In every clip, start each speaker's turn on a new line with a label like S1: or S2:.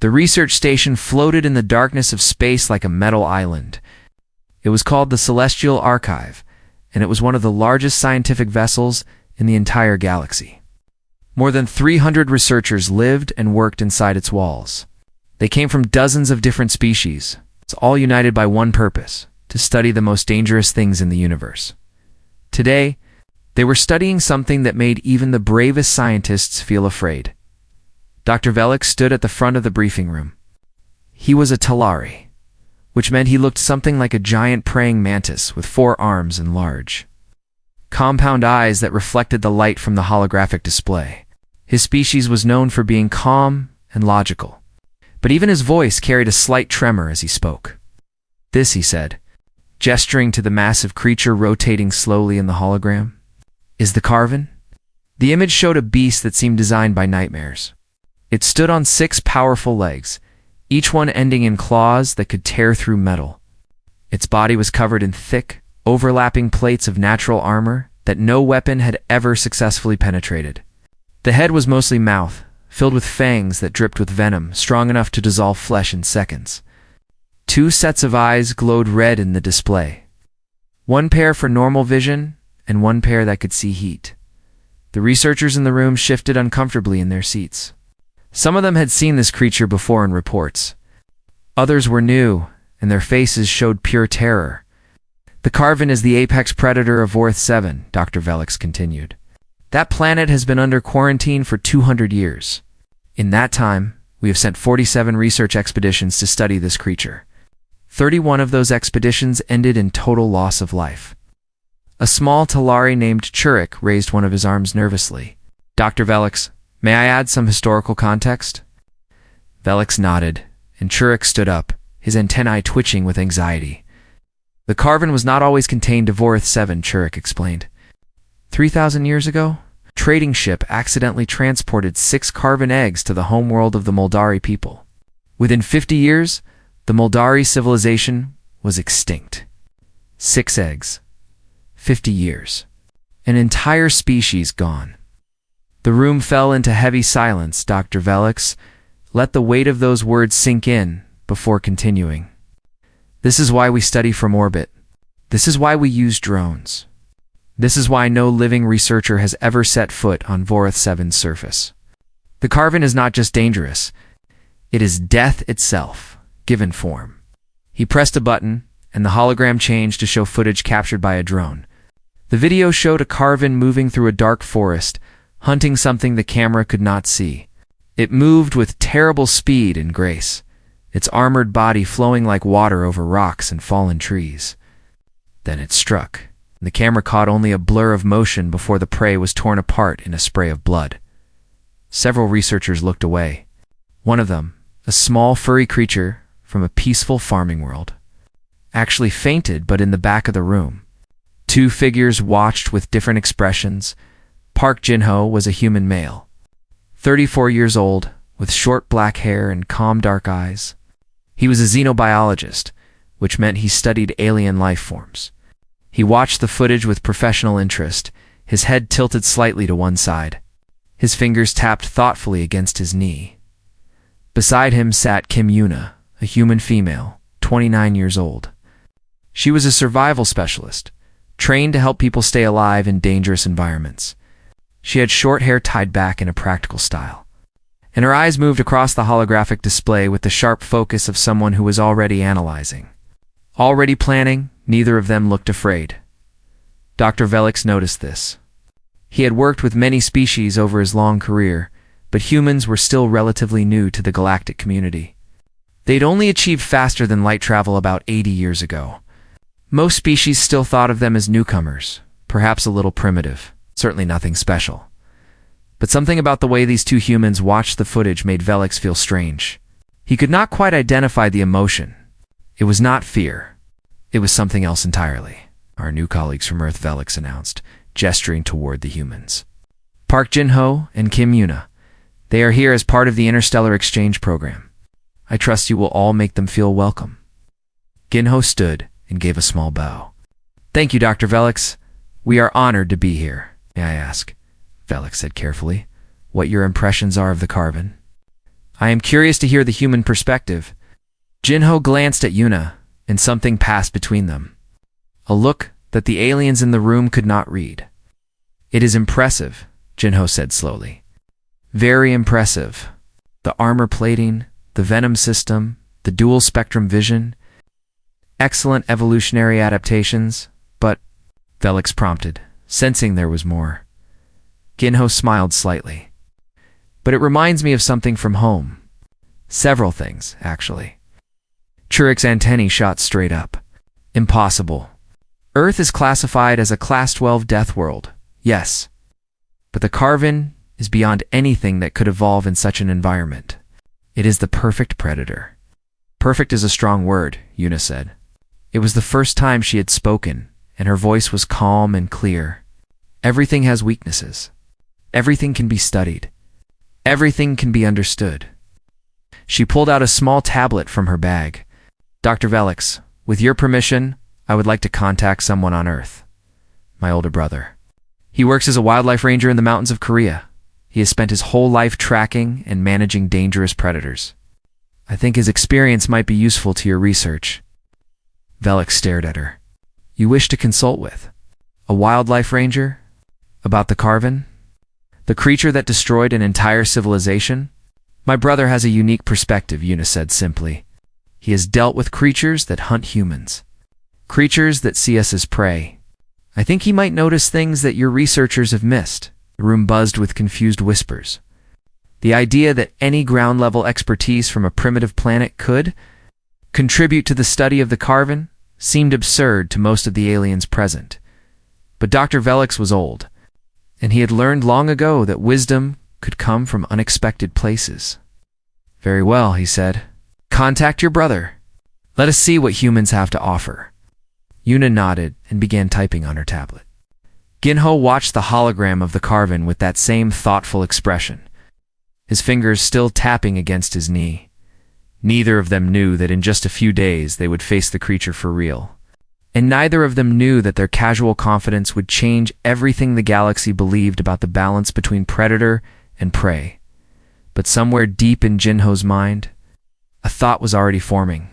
S1: The research station floated in the darkness of space like a metal island. It was called the Celestial Archive, and it was one of the largest scientific vessels in the entire galaxy. More than 300 researchers lived and worked inside its walls. They came from dozens of different species. It's all united by one purpose: to study the most dangerous things in the universe. Today, they were studying something that made even the bravest scientists feel afraid. Dr. Velix stood at the front of the briefing room. He was a Talari, which meant he looked something like a giant praying mantis with 4 arms and large, compound eyes that reflected the light from the holographic display. His species was known for being calm and logical, but even his voice carried a slight tremor as he spoke. "This," he said, gesturing to the massive creature rotating slowly in the hologram, "is the Carven." The image showed a beast that seemed designed by nightmares. It stood on 6 powerful legs, each one ending in claws that could tear through metal. Its body was covered in thick, overlapping plates of natural armor that no weapon had ever successfully penetrated. The head was mostly mouth, filled with fangs that dripped with venom, strong enough to dissolve flesh in seconds. 2 sets of eyes glowed red in the display. 1 pair for normal vision, and 1 pair that could see heat. The researchers in the room shifted uncomfortably in their seats. Some of them had seen this creature before in reports. Others were new, and their faces showed pure terror. "The Carven is the apex predator of Vorth 7, Dr. Velix continued. "That planet has been under quarantine for 200 years. In that time, we have sent 47 research expeditions to study this creature. 31 of those expeditions ended in total loss of life." A small Talari named Churik raised one of his arms nervously. "Dr. Velix, may I add some historical context?" Velix nodded, and Churik stood up, his antennae twitching with anxiety. "The Carven was not always contained to Vorth 7, Churik explained. 3,000 years ago, a trading ship accidentally transported 6 Carven eggs to the homeworld of the Moldari people. Within 50 years, the Moldari civilization was extinct. 6 eggs. 50 years. An entire species gone." The room fell into heavy silence. Dr. Velix let the weight of those words sink in before continuing. "This is why we study from orbit. This is why we use drones. This is why no living researcher has ever set foot on Vorth 7's surface. The Carven is not just dangerous, it is death itself, given form." He pressed a button, and the hologram changed to show footage captured by a drone. The video showed a Carven moving through a dark forest, hunting something the camera could not see. It moved with terrible speed and grace, its armored body flowing like water over rocks and fallen trees. Then it struck. The camera caught only a blur of motion before the prey was torn apart in a spray of blood. Several researchers looked away. One of them, a small furry creature from a peaceful farming world, actually fainted, but in the back of the room. 2 figures watched with different expressions. Park Jin-ho was a human male, 34 years old, with short black hair and calm dark eyes. He was a xenobiologist, which meant he studied alien life forms. He watched the footage with professional interest, his head tilted slightly to one side. His fingers tapped thoughtfully against his knee. Beside him sat Kim Yuna, a human female, 29 years old. She was a survival specialist, trained to help people stay alive in dangerous environments. She had short hair tied back in a practical style, and her eyes moved across the holographic display with the sharp focus of someone who was already analyzing. Already planning, neither of them looked afraid. Dr. Velix noticed this. He had worked with many species over his long career, but humans were still relatively new to the galactic community. They'd only achieved faster than light travel about 80 years ago. Most species still thought of them as newcomers, perhaps a little primitive, certainly nothing special. But something about the way these 2 humans watched the footage made Velix feel strange. He could not quite identify the emotion. It was not fear. It was something else entirely. "Our new colleagues from Earth," Velix announced, gesturing toward the humans. "Park Jin-ho and Kim Yuna. They are here as part of the Interstellar Exchange Program. I trust you will all make them feel welcome." Ginho stood and gave a small bow. "Thank you, Dr. Velix. We are honored to be here. May I ask," Velix said carefully, "what your impressions are of the Carven?" I am curious to hear the human perspective. Jinho glanced at Yuna, and something passed between them. A look that the aliens in the room could not read. It is impressive, Jinho said slowly. Very impressive. The armor plating, the venom system, the dual spectrum vision. Excellent evolutionary adaptations, but, Velix prompted, sensing there was more. Ginho smiled slightly. But it reminds me of something from home. Several things, actually. Churik's antennae shot straight up. Impossible. Earth is classified as a Class 12 death world, yes. But the Carven is beyond anything that could evolve in such an environment. It is the perfect predator. Perfect is a strong word, Yuna said. It was the first time she had spoken, and her voice was calm and clear. Everything has weaknesses. Everything can be studied. Everything can be understood. She pulled out a small tablet from her bag. Dr. Velix, with your permission, I would like to contact someone on Earth. My older brother. He works as a wildlife ranger in the mountains of Korea. He has spent his whole life tracking and managing dangerous predators. I think his experience might be useful to your research. Velix stared at her. You wish to consult with? A wildlife ranger? About the Carven? The creature that destroyed an entire civilization? My brother has a unique perspective, Yuna said simply. He has dealt with creatures that hunt humans. Creatures that see us as prey. I think he might notice things that your researchers have missed. The room buzzed with confused whispers. The idea that any ground-level expertise from a primitive planet could contribute to the study of the Carven seemed absurd to most of the aliens present. But Dr. Velix was old, and he had learned long ago that wisdom could come from unexpected places. Very well, he said. Contact your brother. Let us see what humans have to offer. Yuna nodded and began typing on her tablet. Ginho watched the hologram of the Carven with that same thoughtful expression, his fingers still tapping against his knee. Neither of them knew that in just a few days they would face the creature for real. And neither of them knew that their casual confidence would change everything the galaxy believed about the balance between predator and prey. But somewhere deep in Jinho's mind, a thought was already forming.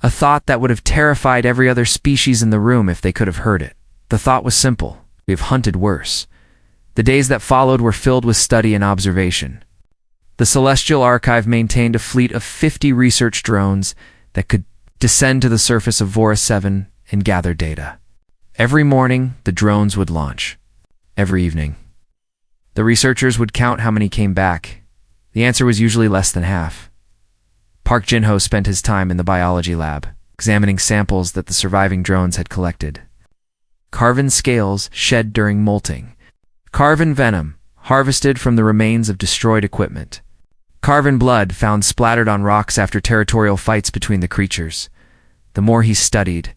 S1: A thought that would have terrified every other species in the room if they could have heard it. The thought was simple. We have hunted worse. The days that followed were filled with study and observation. The Celestial Archive maintained a fleet of 50 research drones that could descend to the surface of Vora 7 and gather data. Every morning, the drones would launch. Every evening. The researchers would count how many came back. The answer was usually less than half. Park Jinho spent his time in the biology lab, examining samples that the surviving drones had collected. Carven scales shed during molting. Carven venom harvested from the remains of destroyed equipment. Carven blood found splattered on rocks after territorial fights between the creatures. The more he studied,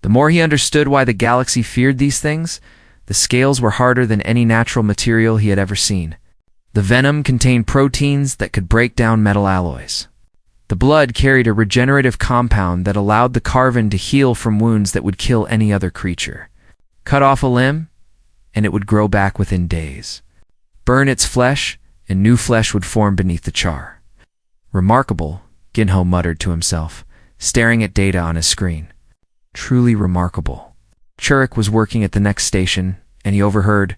S1: the more he understood why the galaxy feared these things. The scales were harder than any natural material he had ever seen. The venom contained proteins that could break down metal alloys. The blood carried a regenerative compound that allowed the Carven to heal from wounds that would kill any other creature. Cut off a limb, and it would grow back within days. Burn its flesh, and new flesh would form beneath the char. Remarkable, Ginho muttered to himself, staring at data on his screen. Truly remarkable. Churik was working at the next station, and he overheard.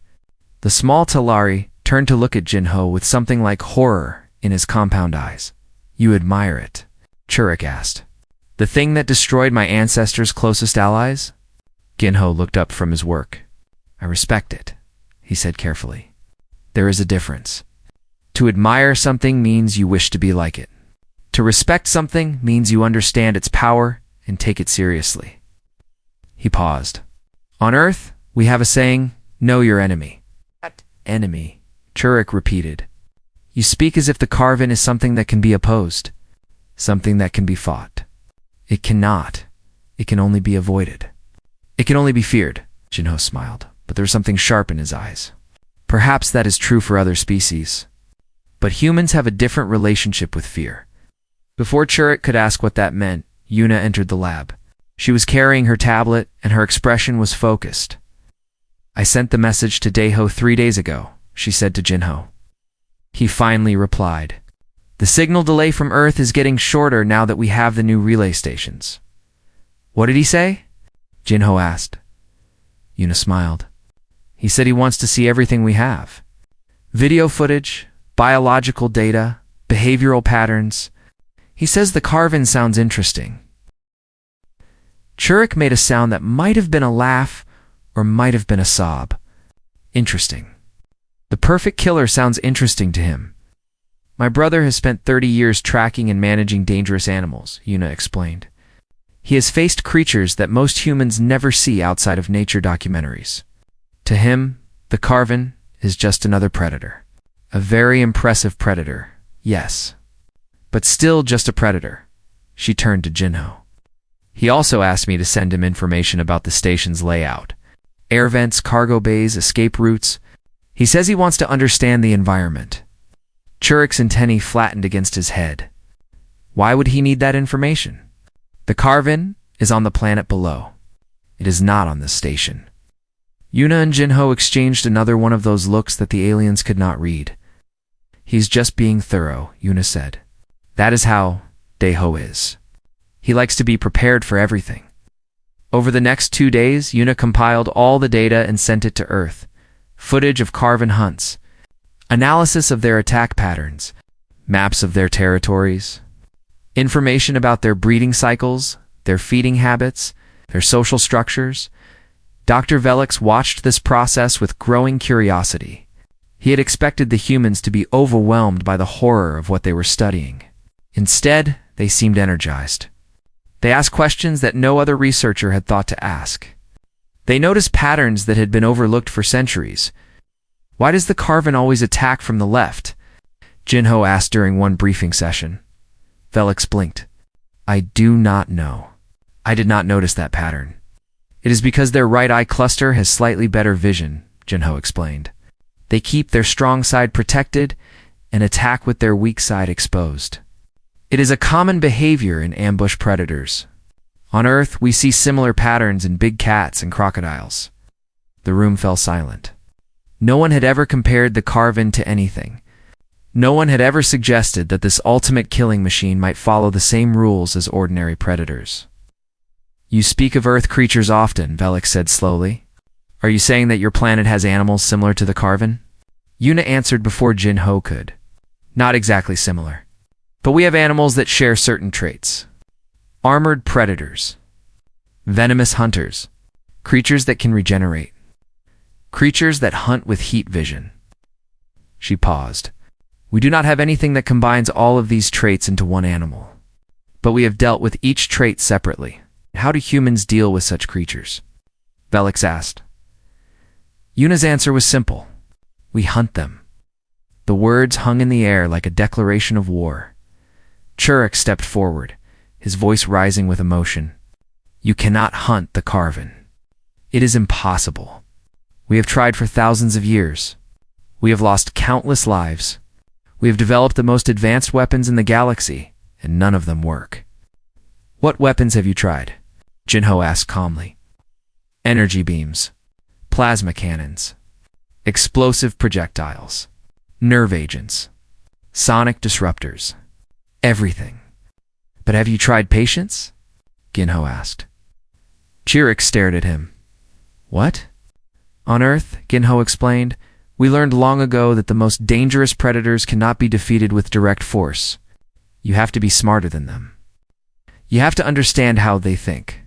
S1: The small Talari turned to look at Jinho with something like horror in his compound eyes. You admire it? Churik asked. The thing that destroyed my ancestors' closest allies? Ginho looked up from his work. I respect it, he said carefully. There is a difference. To admire something means you wish to be like it. To respect something means you understand its power and take it seriously. He paused. On Earth, we have a saying, know your enemy. What enemy? Churik repeated. You speak as if the Carven is something that can be opposed, something that can be fought. It cannot. It can only be avoided. It can only be feared, Jinho smiled, but there was something sharp in his eyes. Perhaps that is true for other species. But humans have a different relationship with fear. Before Churik could ask what that meant, Yuna entered the lab. She was carrying her tablet, and her expression was focused. I sent the message to Daeho 3 days ago, she said to Jinho. He finally replied. The The signal delay from Earth is getting shorter now that we have the new relay stations. What did he say? Jinho asked. Yuna smiled. He said he wants to see everything we have. Video footage, biological data, behavioral patterns. He says the carven sounds interesting. Churik made a sound that might have been a laugh or might have been a sob. Interesting. The perfect killer sounds interesting to him. My brother has spent 30 years tracking and managing dangerous animals, Yuna explained. He has faced creatures that most humans never see outside of nature documentaries. To him, the carven is just another predator. A very impressive predator, yes. But still just a predator. She turned to Jinho. He also asked me to send him information about the station's layout. Air vents, cargo bays, escape routes. He says he wants to understand the environment. Churik's antennae flattened against his head. Why would he need that information? The carven is on the planet below. It is not on this station. Yuna and Jinho exchanged another one of those looks that the aliens could not read. He's just being thorough, Yuna said. That is how Daeho is. He likes to be prepared for everything. Over the next 2 days, Yuna compiled all the data and sent it to Earth. Footage of carven hunts, analysis of their attack patterns, maps of their territories, information about their breeding cycles, their feeding habits, their social structures. Dr. Velix watched this process with growing curiosity. He had expected the humans to be overwhelmed by the horror of what they were studying. Instead, they seemed energized. They asked questions that no other researcher had thought to ask. They noticed patterns that had been overlooked for centuries. Why does the carven always attack from the left? Jinho asked during one briefing session. Velix blinked. I do not know. I did not notice that pattern. It is because their right eye cluster has slightly better vision, Jinho explained. They keep their strong side protected and attack with their weak side exposed. It is a common behavior in ambush predators. On Earth, we see similar patterns in big cats and crocodiles. The room fell silent. No one had ever compared the carven to anything. No one had ever suggested that this ultimate killing machine might follow the same rules as ordinary predators. You speak of Earth creatures often, Velix said slowly. Are you saying that your planet has animals similar to the carven? Yuna answered before Jinho could. Not exactly similar. But we have animals that share certain traits. Armored predators. Venomous hunters. Creatures that can regenerate. Creatures that hunt with heat vision. She paused. We do not have anything that combines all of these traits into one animal. But we have dealt with each trait separately. How do humans deal with such creatures? Velix asked. Yuna's answer was simple. We hunt them. The words hung in the air like a declaration of war. Churik stepped forward, his voice rising with emotion. You cannot hunt the carven. It is impossible. We have tried for thousands of years. We have lost countless lives. We have developed the most advanced weapons in the galaxy, and none of them work. What weapons have you tried? Jinho asked calmly. Energy beams, plasma cannons, explosive projectiles, nerve agents, sonic disruptors. Everything. But have you tried patience? Jinho asked. Churik stared at him. What? On Earth, Jinho explained, we learned long ago that the most dangerous predators cannot be defeated with direct force. You have to be smarter than them. You have to understand how they think.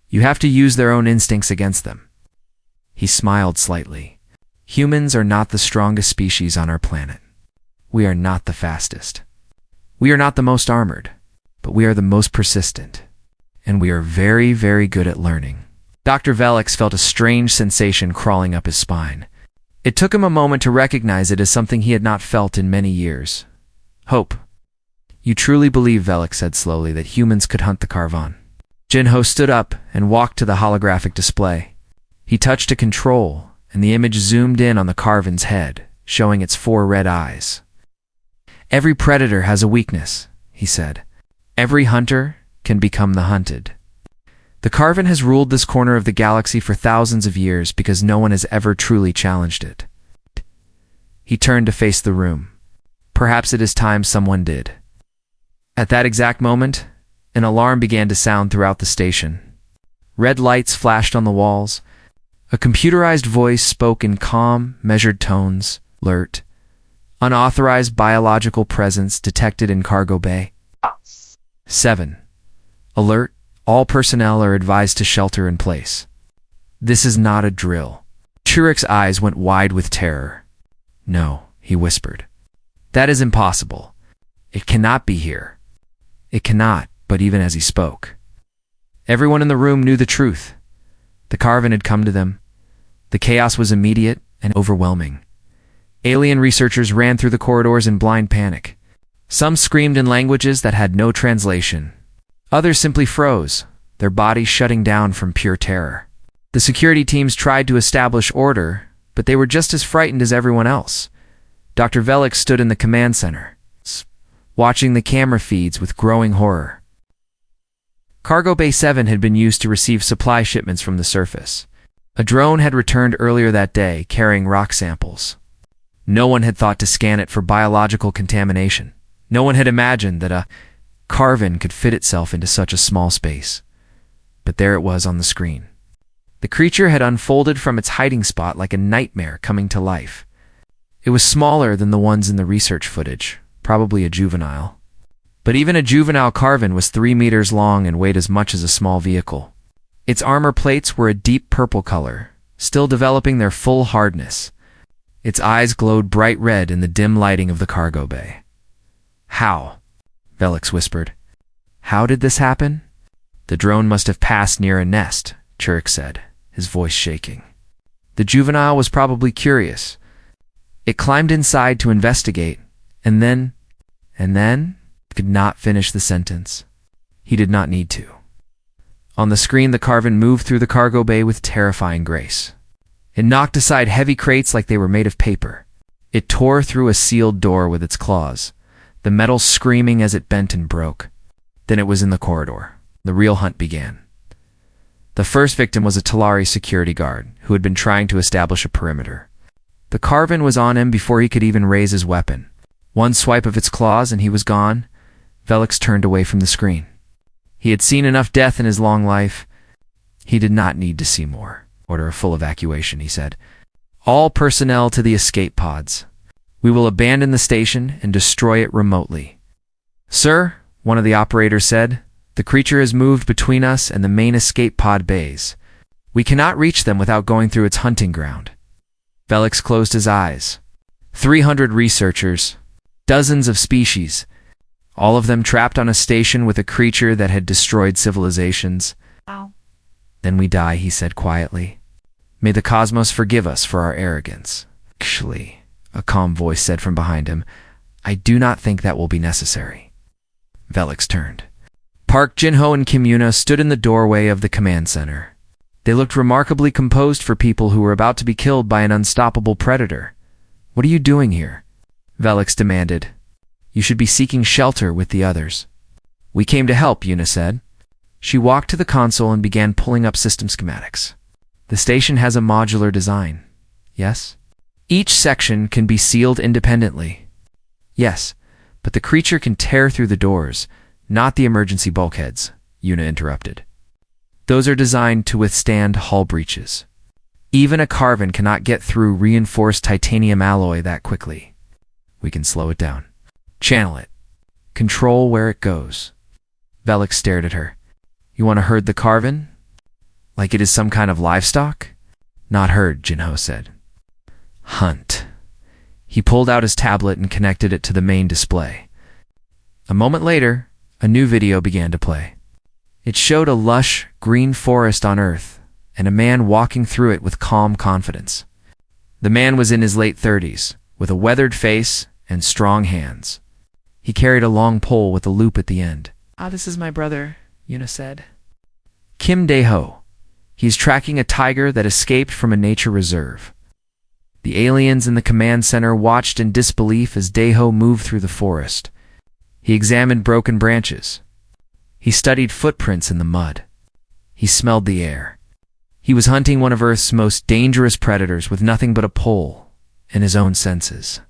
S1: You have to use their own instincts against them. He smiled slightly. Humans are not the strongest species on our planet. We are not the fastest. We are not the most armored, but we are the most persistent. And we are very, very good at learning. Dr. Velix felt a strange sensation crawling up his spine. It took him a moment to recognize it as something he had not felt in many years. Hope. You truly believe, Velix said slowly, that humans could hunt the carven? Jinho stood up and walked to the holographic display. He touched a control, and the image zoomed in on the carven's head, showing its 4 red eyes. Every predator has a weakness, he said. Every hunter can become the hunted. The carven has ruled this corner of the galaxy for thousands of years because no one has ever truly challenged it. He turned to face the room. Perhaps it is time someone did. At that exact moment, an alarm began to sound throughout the station. Red lights flashed on the walls. A computerized voice spoke in calm, measured tones. Alert. Unauthorized biological presence detected in cargo bay. 7. Alert. All personnel are advised to shelter in place. This is not a drill. Churik's eyes went wide with terror. No, he whispered. That is impossible. It cannot be here. It cannot, but even as he spoke, everyone in the room knew the truth. The Carven had come to them. The chaos was immediate and overwhelming. Alien researchers ran through the corridors in blind panic. Some screamed in languages that had no translation. Others simply froze, their bodies shutting down from pure terror. The security teams tried to establish order, but they were just as frightened as everyone else. Dr. Velik stood in the command center, watching the camera feeds with growing horror. Cargo Bay 7 had been used to receive supply shipments from the surface. A drone had returned earlier that day carrying rock samples. No one had thought to scan it for biological contamination. No one had imagined that a Carven could fit itself into such a small space. But there it was on the screen. The creature had unfolded from its hiding spot like a nightmare coming to life. It was smaller than the ones in the research footage, probably a juvenile. But even a juvenile Carven was 3 meters long and weighed as much as a small vehicle. Its armor plates were a deep purple color, still developing their full hardness. Its eyes glowed bright red in the dim lighting of the cargo bay. How? Velix whispered. How did this happen? The drone must have passed near a nest, Churik said, his voice shaking. The juvenile was probably curious. It climbed inside to investigate, and then could not finish the sentence. He did not need to. On the screen, the Carven moved through the cargo bay with terrifying grace. It knocked aside heavy crates like they were made of paper. It tore through a sealed door with its claws, the metal screaming as it bent and broke. Then it was in the corridor. The real hunt began. The first victim was a Talari security guard who had been trying to establish a perimeter. The Carven was on him before he could even raise his weapon. One swipe of its claws and he was gone. Velix turned away from the screen. He had seen enough death in his long life. He did not need to see more. Order a full evacuation, he said. All personnel to the escape pods. We will abandon the station and destroy it remotely. Sir, one of the operators said, the creature has moved between us and the main escape pod bays. We cannot reach them without going through its hunting ground. Velix closed his eyes. 300 researchers, dozens of species, all of them trapped on a station with a creature that had destroyed civilizations.
S2: Wow.
S1: Then we die, he said quietly. May the cosmos forgive us for our arrogance. Actually, a calm voice said from behind him, I do not think that will be necessary. Velix turned. Park Jinho and Kim Yuna stood in the doorway of the command center. They looked remarkably composed for people who were about to be killed by an unstoppable predator. What are you doing here? Velix demanded. You should be seeking shelter with the others. We came to help, Yuna said. She walked to the console and began pulling up system schematics. The station has a modular design. Yes? Each section can be sealed independently. Yes, but the creature can tear through the doors, not the emergency bulkheads, Yuna interrupted. Those are designed to withstand hull breaches. Even a Carven cannot get through reinforced titanium alloy that quickly. We can slow it down. Channel it. Control where it goes. Velix stared at her. You want to herd the Carven? Like it is some kind of livestock? Not herd, Jinho said. Hunt. He pulled out his tablet and connected it to the main display. A moment later, a new video began to play. It showed a lush, green forest on Earth, and a man walking through it with calm confidence. The man was in his late 30s, with a weathered face and strong hands. He carried a long pole with a loop at the end. This is my brother, Yuna said. Kim Dae-ho. He's tracking a tiger that escaped from a nature reserve. The aliens in the command center watched in disbelief as Dae-ho moved through the forest. He examined broken branches. He studied footprints in the mud. He smelled the air. He was hunting one of Earth's most dangerous predators with nothing but a pole and his own senses.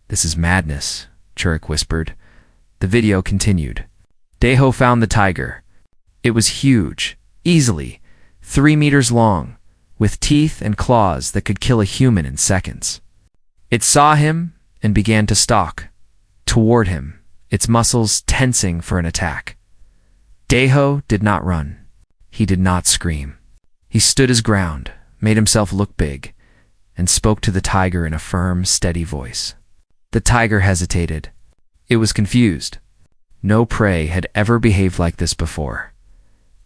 S1: This is madness, Churik whispered. The video continued. Daeho found the tiger. It was huge, easily 3 meters long, with teeth and claws that could kill a human in seconds. It saw him and began to stalk toward him, its muscles tensing for an attack. Daeho did not run. He did not scream. He stood his ground, made himself look big, and spoke to the tiger in a firm, steady voice. The tiger hesitated. It was confused. No prey had ever behaved like this before.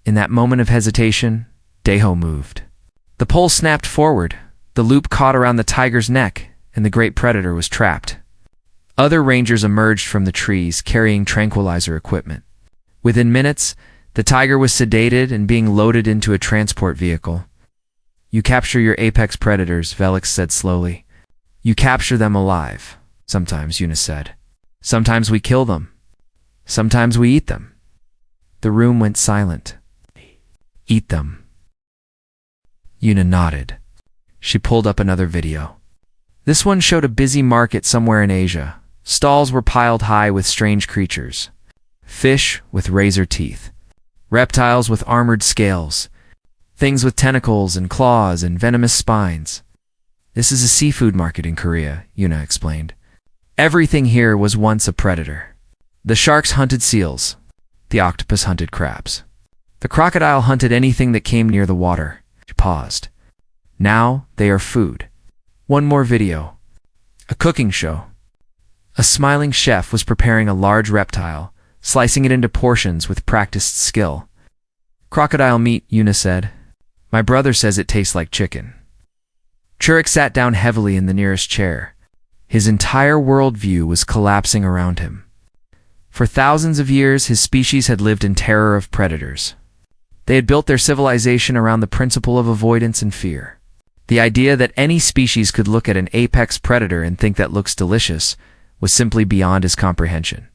S1: In that moment of hesitation, Daeho moved. The pole snapped forward, the loop caught around the tiger's neck, and the great predator was trapped. Other rangers emerged from the trees carrying tranquilizer equipment. Within minutes, the tiger was sedated and being loaded into a transport vehicle. You capture your apex predators, Velix said slowly. You capture them alive, sometimes, Yuna said. Sometimes we kill them. Sometimes we eat them. The room went silent. Eat them. Yuna nodded. She pulled up another video. This one showed a busy market somewhere in Asia. Stalls were piled high with strange creatures. Fish with razor teeth. Reptiles with armored scales. Things with tentacles and claws and venomous spines. This is a seafood market in Korea, Yuna explained. Everything here was once a predator. The sharks hunted seals. The octopus hunted crabs. The crocodile hunted anything that came near the water. She paused. Now they are food. One more video. A cooking show. A smiling chef was preparing a large reptile, slicing it into portions with practiced skill. Crocodile meat, Yuna said. My brother says it tastes like chicken. Churik sat down heavily in the nearest chair. His entire worldview was collapsing around him. For thousands of years, his species had lived in terror of predators. They had built their civilization around the principle of avoidance and fear. The idea that any species could look at an apex predator and think that looks delicious was simply beyond his comprehension.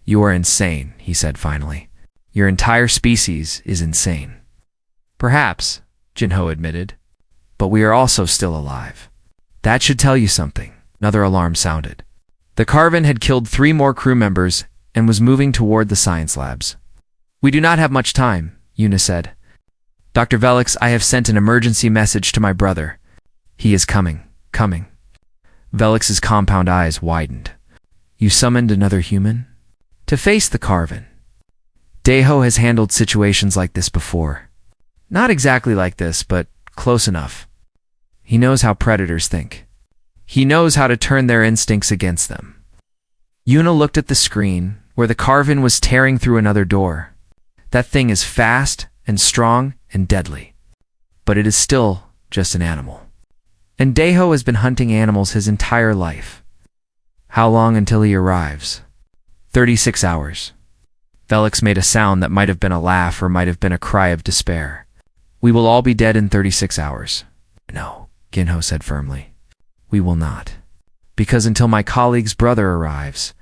S1: You are insane, he said finally. Your entire species is insane. Perhaps, Jinho admitted, but we are also still alive. That should tell you something. Another alarm sounded. The Carven had killed 3 more crew members and was moving toward the science labs. We do not have much time, Yuna said. Dr. Velix, I have sent an emergency message to my brother. He is coming. Velix's compound eyes widened. You summoned another human? To face the Carven. Daeho has handled situations like this before. Not exactly like this, but close enough. He knows how predators think. He knows how to turn their instincts against them. Yuna looked at the screen, where the Carven was tearing through another door. That thing is fast and strong and deadly. But it is still just an animal. And Daeho has been hunting animals his entire life. How long until he arrives? 36 hours. Velix made a sound that might have been a laugh or might have been a cry of despair. We will all be dead in 36 hours. No, Ginho said firmly. We will not. Because until my colleague's brother arrives,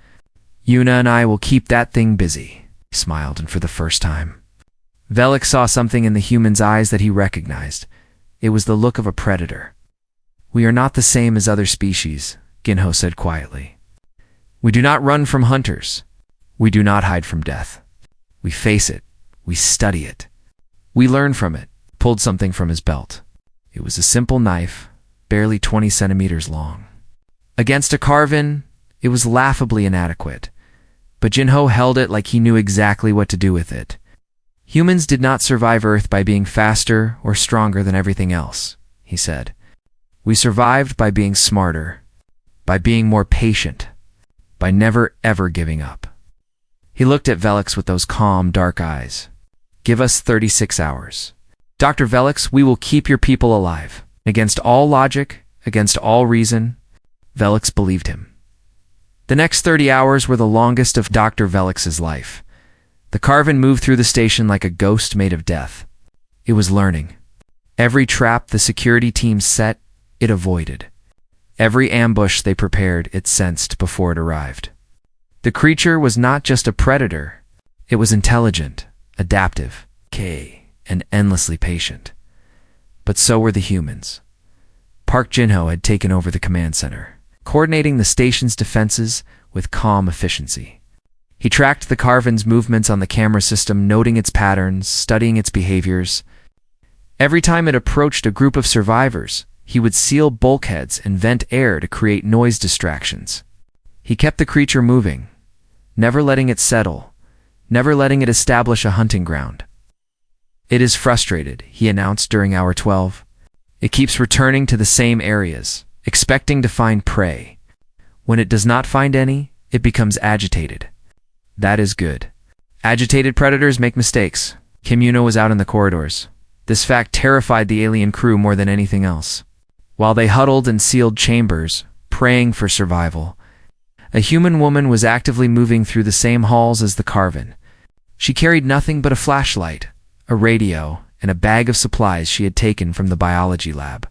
S1: Yuna and I will keep that thing busy. He smiled, and for the first time, Velix saw something in the human's eyes that he recognized. It was the look of a predator. We are not the same as other species, Ginho said quietly. We do not run from hunters. We do not hide from death. We face it. We study it. We learn from it. Pulled something from his belt. It was a simple knife, barely 20 centimeters long. Against a Carven, it was laughably inadequate, but Jinho held it like he knew exactly what to do with it. Humans did not survive Earth by being faster or stronger than everything else, he said. We survived by being smarter, by being more patient, by never ever giving up. He looked at Velix with those calm, dark eyes. Give us 36 hours. Dr. Velix, we will keep your people alive. Against all logic, against all reason, Velix believed him. The next 30 hours were the longest of Dr. Velix's life. The Carven moved through the station like a ghost made of death. It was learning. Every trap the security team set, it avoided. Every ambush they prepared, it sensed before it arrived. The creature was not just a predator. It was intelligent, adaptive, and endlessly patient. But so were the humans. Park Jinho had taken over the command center, coordinating the station's defenses with calm efficiency. He tracked the Carvin's movements on the camera system, noting its patterns, studying its behaviors. Every time it approached a group of survivors, he would seal bulkheads and vent air to create noise distractions. He kept the creature moving, never letting it settle, never letting it establish a hunting ground. "It is frustrated," he announced during hour 12. "It keeps returning to the same areas, expecting to find prey. When it does not find any, it becomes agitated. That is good. Agitated predators make mistakes." Kim Yuna was out in the corridors. This fact terrified the alien crew more than anything else. While they huddled in sealed chambers, praying for survival, a human woman was actively moving through the same halls as the Carvin. She carried nothing but a flashlight, a radio, and a bag of supplies she had taken from the biology lab.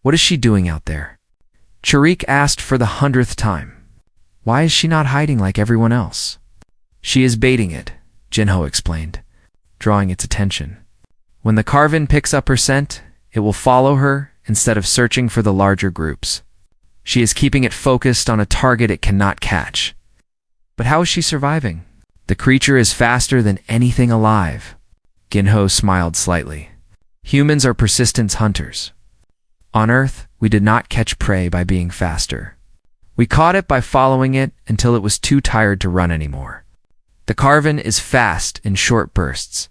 S1: "What is she doing out there?" Tariq asked for the 100th time. "Why is she not hiding like everyone else?" "She is baiting it," Jinho explained, drawing its attention. "When the Carvin picks up her scent, it will follow her instead of searching for the larger groups. She is keeping it focused on a target it cannot catch." "But how is she surviving?" "The creature is faster than anything alive." Ginho smiled slightly. "Humans are persistent hunters. On Earth, we did not catch prey by being faster. We caught it by following it until it was too tired to run anymore. The Carvin is fast in short bursts,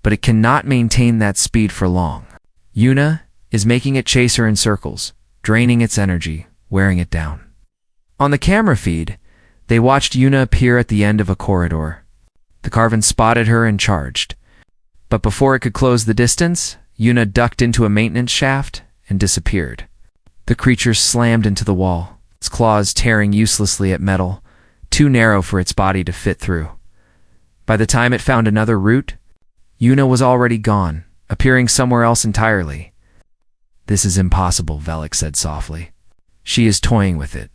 S1: but it cannot maintain that speed for long. Yuna is making it chase her in circles, draining its energy, wearing it down." On the camera feed, they watched Yuna appear at the end of a corridor. The Carvin spotted her and charged. But before it could close the distance, Yuna ducked into a maintenance shaft and disappeared. The creature slammed into the wall, its claws tearing uselessly at metal, too narrow for its body to fit through. By the time it found another route, Yuna was already gone, appearing somewhere else entirely. "This is impossible," Velik said softly. "She is toying with it."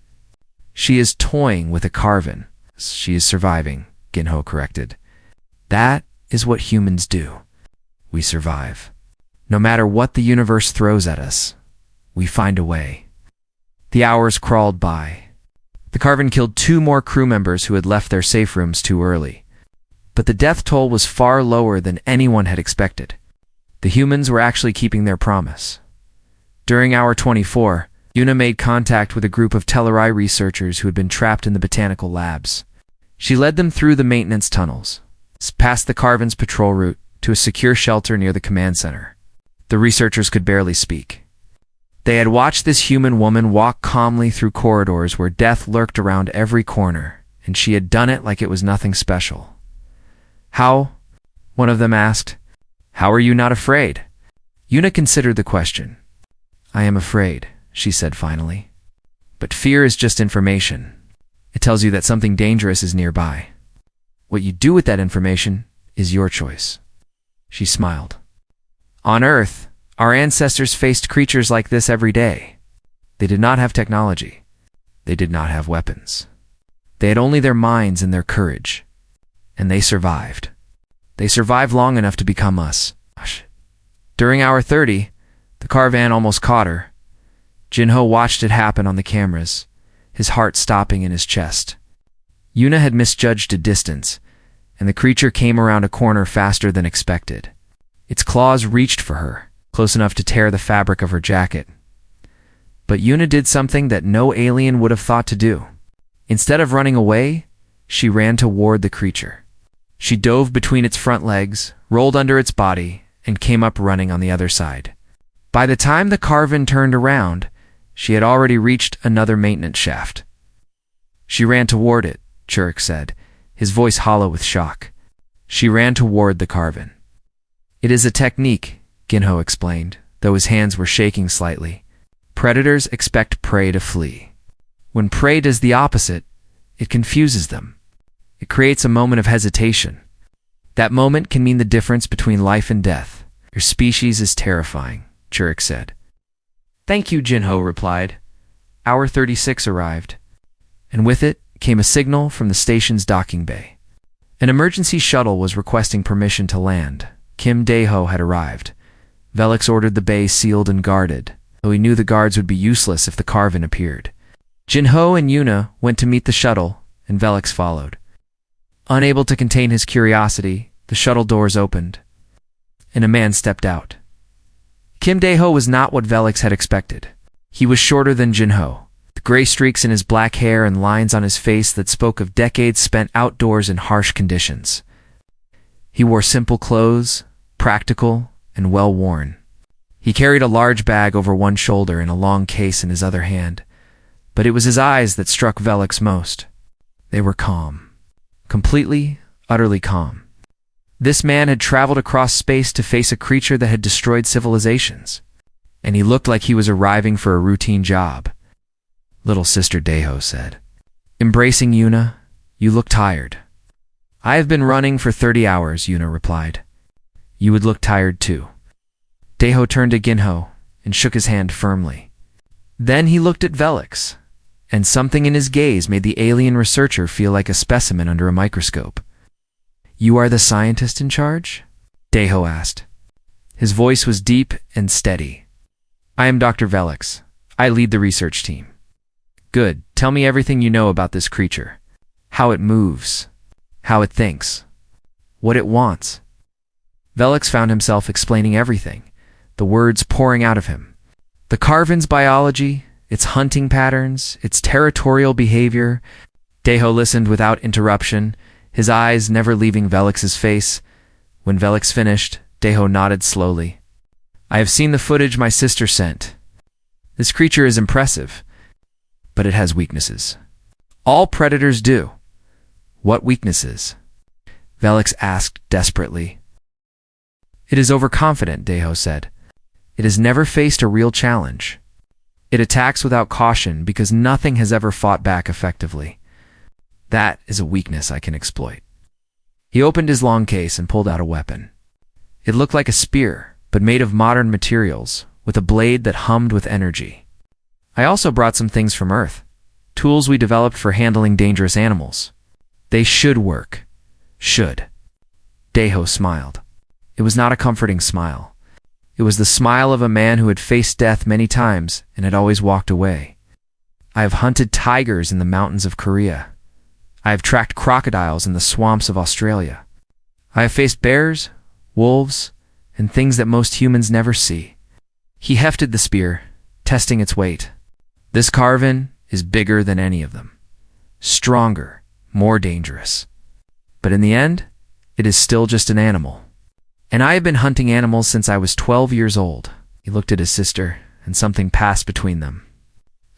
S1: "She is toying with a Carvin. She is surviving," Ginho corrected. "That is what humans do. We survive. No matter what the universe throws at us, we find a way." The hours crawled by. The Carvin killed 2 more crew members who had left their safe rooms too early. But the death toll was far lower than anyone had expected. The humans were actually keeping their promise. During hour 24, Yuna made contact with a group of Telleri researchers who had been trapped in the botanical labs. She led them through the maintenance tunnels, past the Carvin's patrol route, to a secure shelter near the command center. The researchers could barely speak. They had watched this human woman walk calmly through corridors where death lurked around every corner, and she had done it like it was nothing special. "How?" one of them asked. "How are you not afraid?" Yuna considered the question. "I am afraid," she said finally. "But fear is just information. It tells you that something dangerous is nearby. What you do with that information is your choice." She smiled. "On Earth, our ancestors faced creatures like this every day. They did not have technology. They did not have weapons. They had only their minds and their courage. And they survived. They survived long enough to become us." During hour 30, the Carvan almost caught her. Jinho watched it happen on the cameras, his heart stopping in his chest. Yuna had misjudged a distance, and the creature came around a corner faster than expected. Its claws reached for her, close enough to tear the fabric of her jacket. But Yuna did something that no alien would have thought to do. Instead of running away, she ran toward the creature. She dove between its front legs, rolled under its body, and came up running on the other side. By the time the Carvin turned around, she had already reached another maintenance shaft. "She ran toward it," Churik said, his voice hollow with shock. "She ran toward the Carvin." "It is a technique," Ginho explained, though his hands were shaking slightly. "Predators expect prey to flee. When prey does the opposite, it confuses them. It creates a moment of hesitation. That moment can mean the difference between life and death. Your species is terrifying," Churik said. "Thank you," Jinho replied. Hour 36 arrived, and with it came a signal from the station's docking bay. An emergency shuttle was requesting permission to land. Kim Daeho had arrived. Velix ordered the bay sealed and guarded, though he knew the guards would be useless if the Carvin appeared. Jinho and Yuna went to meet the shuttle, and Velix followed. Unable to contain his curiosity, the shuttle doors opened, and a man stepped out. Kim Dae-ho was not what Velix had expected. He was shorter than Jin-ho, the gray streaks in his black hair and lines on his face that spoke of decades spent outdoors in harsh conditions. He wore simple clothes, practical and well-worn. He carried a large bag over one shoulder and a long case in his other hand, but it was his eyes that struck Velix most. They were calm. Completely, utterly calm. This man had traveled across space to face a creature that had destroyed civilizations, and he looked like he was arriving for a routine job. Little Sister Dae-ho said. Embracing Yuna, you look tired. I have been running for 30 hours, Yuna replied. You would look tired too. Dae-ho turned to Gin-ho and shook his hand firmly. Then he looked at Velix, and something in his gaze made the alien researcher feel like a specimen under a microscope. You are the scientist in charge? Dae-ho asked. His voice was deep and steady. I am Dr. Velix. I lead the research team. Good. Tell me everything you know about this creature. How it moves. How it thinks. What it wants. Velix found himself explaining everything, the words pouring out of him. The Carvin's biology, its hunting patterns, its territorial behavior. Dae-ho listened without interruption, his eyes never leaving Velix's face. When Velix finished, Dae-ho nodded slowly. I have seen the footage my sister sent. This creature is impressive, but it has weaknesses. All predators do. What weaknesses? Velix asked desperately. It is overconfident, Dae-ho said. It has never faced a real challenge. It attacks without caution because nothing has ever fought back effectively. That is a weakness I can exploit. He opened his long case and pulled out a weapon. It looked like a spear, but made of modern materials, with a blade that hummed with energy. I also brought some things from Earth, tools we developed for handling dangerous animals. They should work. Should. Dae-ho smiled. It was not a comforting smile. It was the smile of a man who had faced death many times and had always walked away. I have hunted tigers in the mountains of Korea. I have tracked crocodiles in the swamps of Australia. I have faced bears, wolves, and things that most humans never see. He hefted the spear, testing its weight. This Carvin is bigger than any of them. Stronger, more dangerous. But in the end, it is still just an animal. And I have been hunting animals since I was 12 years old. He looked at his sister, and something passed between them.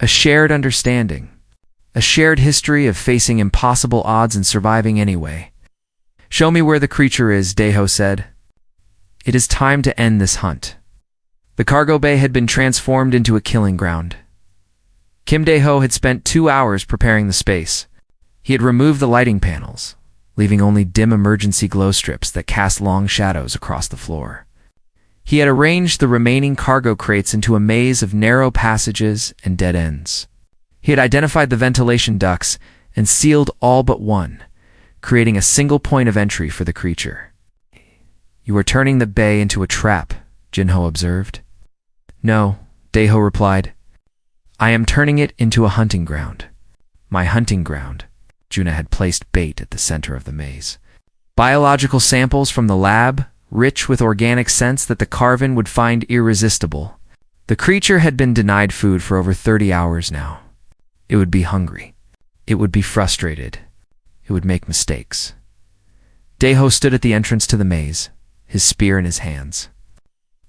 S1: A shared understanding. A shared history of facing impossible odds and surviving anyway. Show me where the creature is, Dae-ho said. It is time to end this hunt. The cargo bay had been transformed into a killing ground. Kim Dae-ho had spent 2 hours preparing the space. He had removed the lighting panels, leaving only dim emergency glow strips that cast long shadows across the floor. He had arranged the remaining cargo crates into a maze of narrow passages and dead ends. He had identified the ventilation ducts and sealed all but one, creating a single point of entry for the creature. You are turning the bay into a trap, Jin-ho observed. No, Dae-ho replied. I am turning it into a hunting ground. My hunting ground. Juna had placed bait at the center of the maze. Biological samples from the lab, rich with organic scents that the Carvin would find irresistible. The creature had been denied food for over 30 hours now. It would be hungry. It would be frustrated. It would make mistakes. Dae-ho stood at the entrance to the maze, his spear in his hands.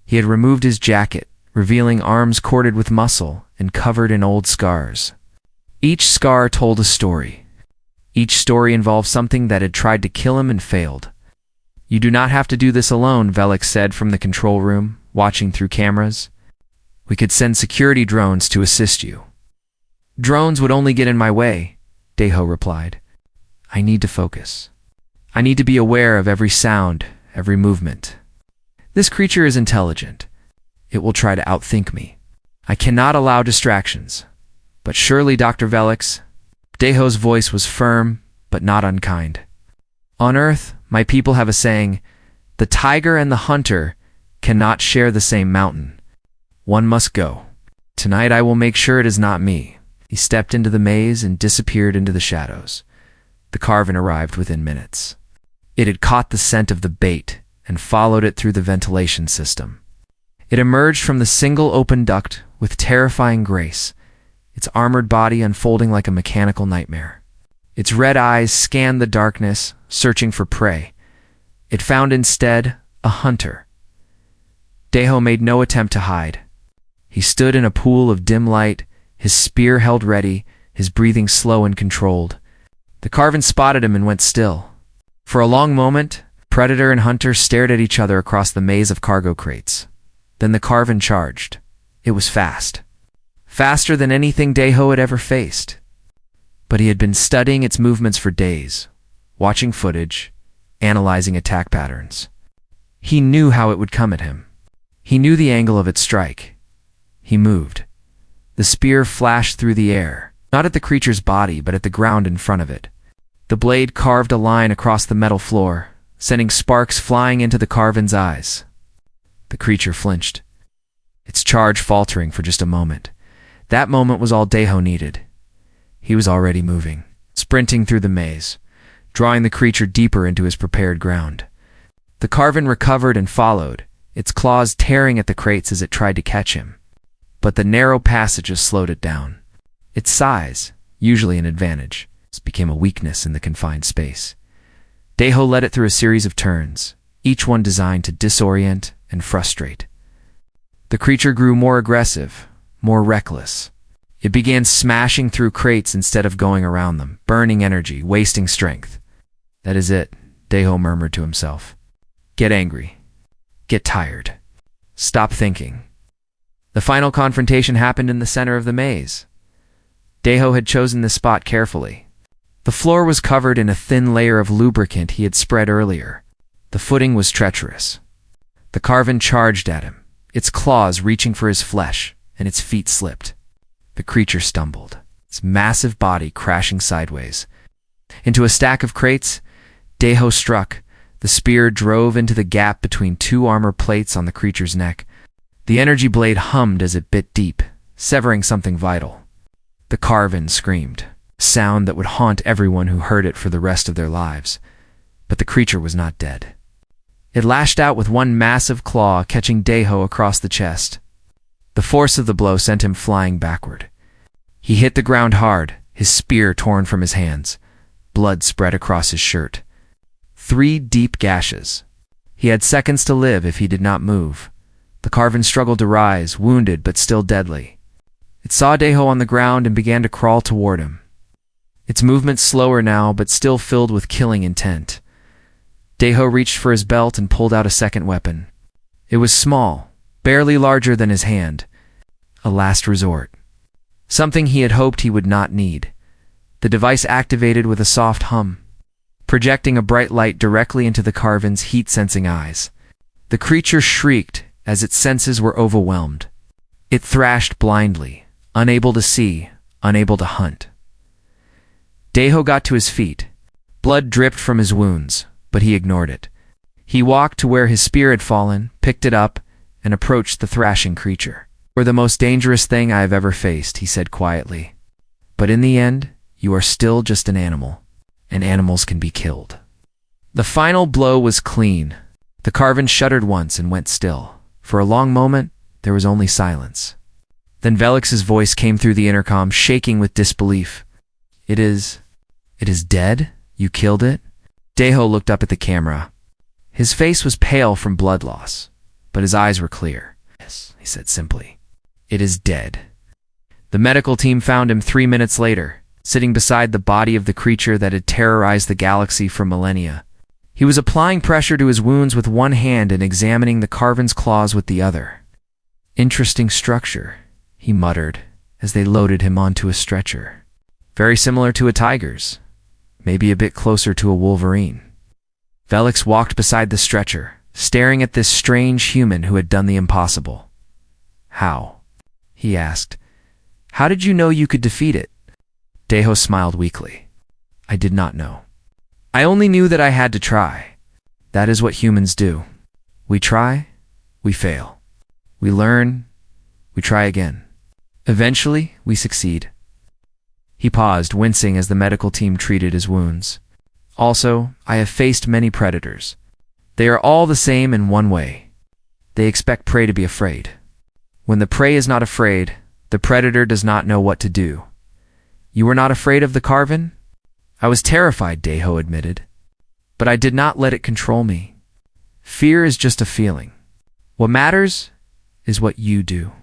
S1: He had removed his jacket, revealing arms corded with muscle and covered in old scars. Each scar told a story. Each story involved something that had tried to kill him and failed. You do not have to do this alone, Velix said from the control room, watching through cameras. We could send security drones to assist you. Drones would only get in my way, Dae-ho replied. I need to focus. I need to be aware of every sound, every movement. This creature is intelligent. It will try to outthink me. I cannot allow distractions. But surely, Dr. Velix. Dae-ho's voice was firm, but not unkind. On Earth, my people have a saying, the tiger and the hunter cannot share the same mountain. One must go. Tonight I will make sure it is not me. He stepped into the maze and disappeared into the shadows. The Carven arrived within minutes. It had caught the scent of the bait and followed it through the ventilation system. It emerged from the single open duct with terrifying grace, its armored body unfolding like a mechanical nightmare. Its red eyes scanned the darkness, searching for prey. It found instead a hunter. Deho made no attempt to hide. He stood in a pool of dim light, his spear held ready, his breathing slow and controlled. The Carven spotted him and went still. For a long moment, Predator and Hunter stared at each other across the maze of cargo crates. Then the Carven charged. It was fast. Faster than anything Deho had ever faced. But he had been studying its movements for days, watching footage, analyzing attack patterns. He knew how it would come at him. He knew the angle of its strike. He moved. The spear flashed through the air, not at the creature's body, but at the ground in front of it. The blade carved a line across the metal floor, sending sparks flying into the Carven's eyes. The creature flinched, its charge faltering for just a moment. That moment was all Deho needed. He was already moving, sprinting through the maze, drawing the creature deeper into his prepared ground. The Carven recovered and followed, its claws tearing at the crates as it tried to catch him. But the narrow passages slowed it down. Its size, usually an advantage, became a weakness in the confined space. Deho led it through a series of turns, each one designed to disorient and frustrate. The creature grew more aggressive, more reckless. It began smashing through crates instead of going around them, burning energy, wasting strength. That is it, Deho murmured to himself. Get angry. Get tired. Stop thinking. The final confrontation happened in the center of the maze. Deho had chosen this spot carefully. The floor was covered in a thin layer of lubricant he had spread earlier. The footing was treacherous. The Carven charged at him, its claws reaching for his flesh, and its feet slipped. The creature stumbled, its massive body crashing sideways. Into a stack of crates, Deho struck. The spear drove into the gap between two armor plates on the creature's neck. The energy blade hummed as it bit deep, severing something vital. The Carven screamed, a sound that would haunt everyone who heard it for the rest of their lives. But the creature was not dead. It lashed out with one massive claw, catching Deho across the chest. The force of the blow sent him flying backward. He hit the ground hard, his spear torn from his hands. Blood spread across his shirt. 3 deep gashes. He had seconds to live if he did not move. The Carven struggled to rise, wounded but still deadly. It saw Deho on the ground and began to crawl toward him. Its movement slower now, but still filled with killing intent. Deho reached for his belt and pulled out a second weapon. It was small, barely larger than his hand. A last resort. Something he had hoped he would not need. The device activated with a soft hum, projecting a bright light directly into the Carven's heat-sensing eyes. The creature shrieked as its senses were overwhelmed. It thrashed blindly, unable to see, unable to hunt. Deho got to his feet. Blood dripped from his wounds, but he ignored it. He walked to where his spear had fallen, picked it up, and approached the thrashing creature. "You're the most dangerous thing I have ever faced," he said quietly. "But in the end, you are still just an animal, and animals can be killed." The final blow was clean. The Carven shuddered once and went still. For a long moment, there was only silence. Then Velix's voice came through the intercom, shaking with disbelief. It is dead? You killed it?" Deho looked up at the camera. His face was pale from blood loss, but his eyes were clear. "Yes," he said simply. "It is dead." The medical team found him 3 minutes later, sitting beside the body of the creature that had terrorized the galaxy for millennia. He was applying pressure to his wounds with one hand and examining the Carven's claws with the other. "Interesting structure," he muttered as they loaded him onto a stretcher. "Very similar to a tiger's, maybe a bit closer to a wolverine." Velix walked beside the stretcher, staring at this strange human who had done the impossible. "How?" he asked. "How did you know you could defeat it?" Deho smiled weakly. "I did not know. I only knew that I had to try. That is what humans do. We try, we fail. We learn, we try again. Eventually, we succeed." He paused, wincing as the medical team treated his wounds. Also, I have faced many predators. They are all the same in one way. They expect prey to be afraid. When the prey is not afraid, the predator does not know what to do. You were not afraid of the Carven? I was terrified, Deho admitted. But I did not let it control me. Fear is just a feeling. What matters is what you do.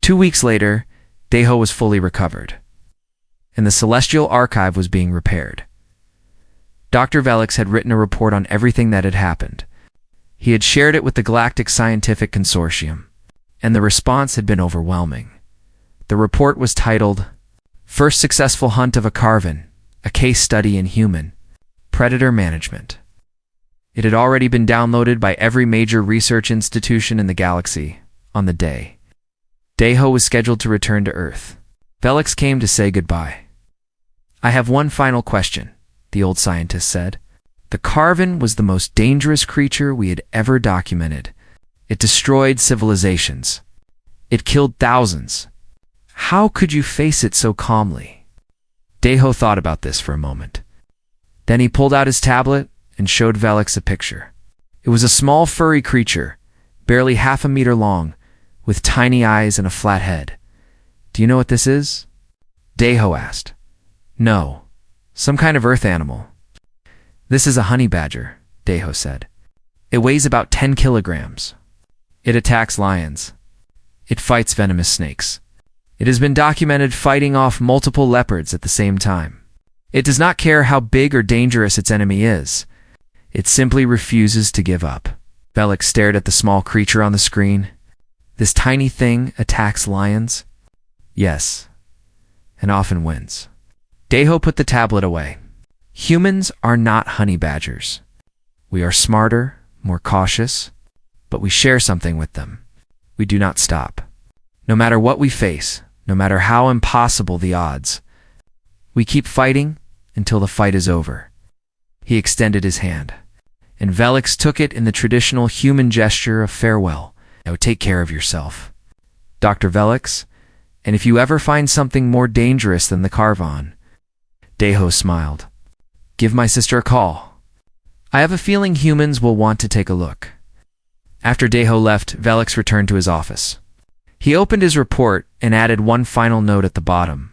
S1: 2 weeks later, Deho was fully recovered, and the Celestial Archive was being repaired. Dr. Velix had written a report on everything that had happened. He had shared it with the Galactic Scientific Consortium, and the response had been overwhelming. The report was titled, First Successful Hunt of a Carven, a Case Study in Human Predator Management. It had already been downloaded by every major research institution in the galaxy on the day Deho was scheduled to return to Earth. Velix came to say goodbye. I have one final question, the old scientist said. The Carven was the most dangerous creature we had ever documented. It destroyed civilizations. It killed thousands. How could you face it so calmly? Deho thought about this for a moment. Then he pulled out his tablet and showed Velix a picture. It was a small furry creature, barely half a meter long, with tiny eyes and a flat head. Do you know what this is? Deho asked. No, some kind of earth animal. This is a honey badger, Deho said. It weighs about 10 kilograms. It attacks lions. It fights venomous snakes. It has been documented fighting off multiple leopards at the same time. It does not care how big or dangerous its enemy is. It simply refuses to give up. Velix stared at the small creature on the screen. This tiny thing attacks lions? Yes, and often wins. Deho put the tablet away. Humans are not honey badgers. We are smarter, more cautious, but we share something with them. We do not stop. No matter what we face, no matter how impossible the odds, we keep fighting until the fight is over. He extended his hand, and Velix took it in the traditional human gesture of farewell. Now take care of yourself, Dr. Velix, and if you ever find something more dangerous than the Carvon. Deho smiled. Give my sister a call. I have a feeling humans will want to take a look. After Deho left, Velix returned to his office. He opened his report and added one final note at the bottom.